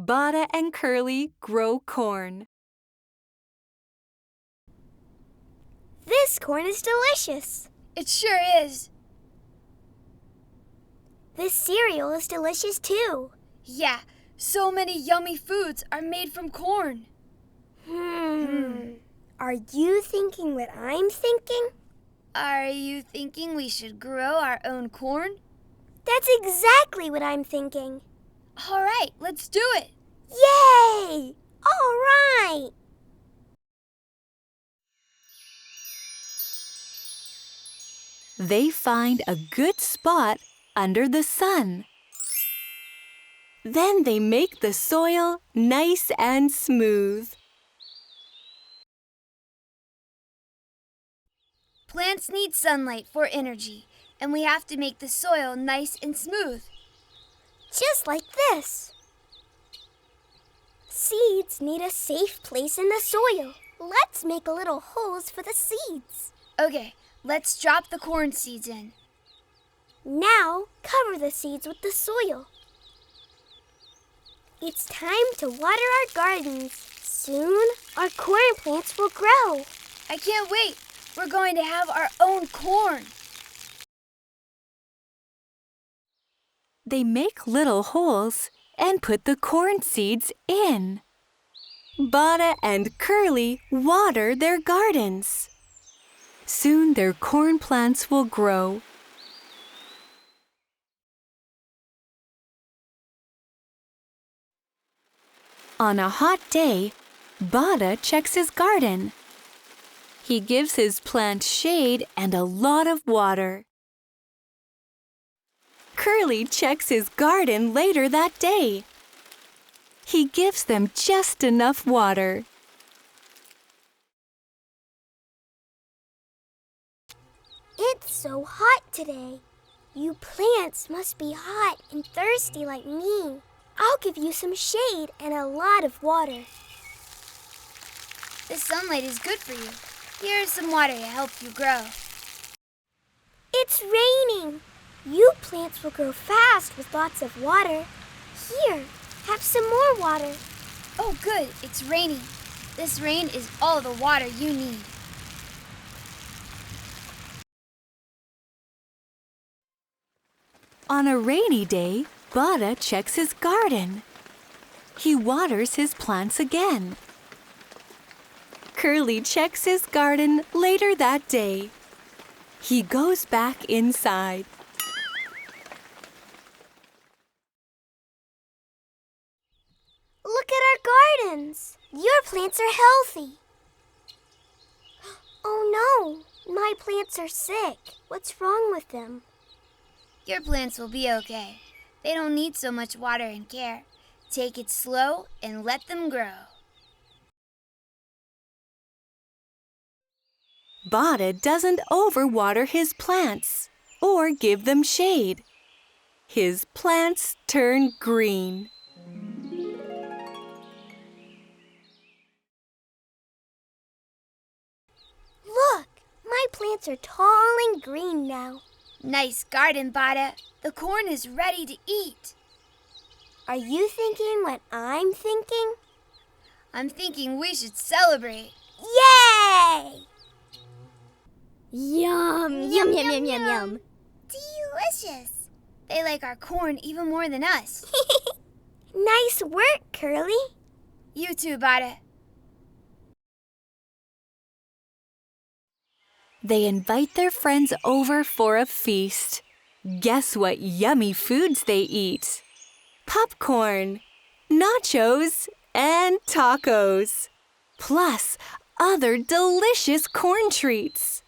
Bada and Curly grow corn. This corn is delicious. It sure is. This cereal is delicious too. Yeah, so many yummy foods are made from corn. Are you thinking what I'm thinking? Are you thinking we should grow our own corn? That's exactly what I'm thinking. All right, let's do it. Yay! All right! They find a good spot under the sun. Then they make the soil nice and smooth. Plants need sunlight for energy, and we have to make the soil nice and smooth. Just like this. Seeds need a safe place in the soil. Let's make little holes for the seeds. Okay, let's drop the corn seeds in. Now, cover the seeds with the soil. It's time to water our gardens. Soon, our corn plants will grow. I can't wait. We're going to have our own corn. They make little holes and put the corn seeds in. Bada and Curly water their gardens. Soon their corn plants will grow. On a hot day, Bada checks his garden. He gives his plants shade and a lot of water. Curly checks his garden later that day. He gives them just enough water. It's so hot today. You plants must be hot and thirsty like me. I'll give you some shade and a lot of water. The sunlight is good for you. Here's some water to help you grow. It's raining. You plants will grow fast with lots of water. Here, have some more water. Oh, good. It's raining. This rain is all the water you need. On a rainy day, Bada checks his garden. He waters his plants again. Curly checks his garden later that day. He goes back inside. Look at our gardens. Your plants are healthy. Oh no, my plants are sick. What's wrong with them? Your plants will be okay. They don't need so much water and care. Take it slow and let them grow. Bada doesn't overwater his plants or give them shade. His plants turn green. Look, my plants are tall and green now. Nice garden, Bada. The corn is ready to eat. Are you thinking what I'm thinking? I'm thinking we should celebrate. Yay! Yum, yum, yum, yum, yum, yum. Delicious. They like our corn even more than us. Nice work, Curly. You too, Bada. They invite their friends over for a feast. Guess what yummy foods they eat? Popcorn, nachos, and tacos. Plus, other delicious corn treats.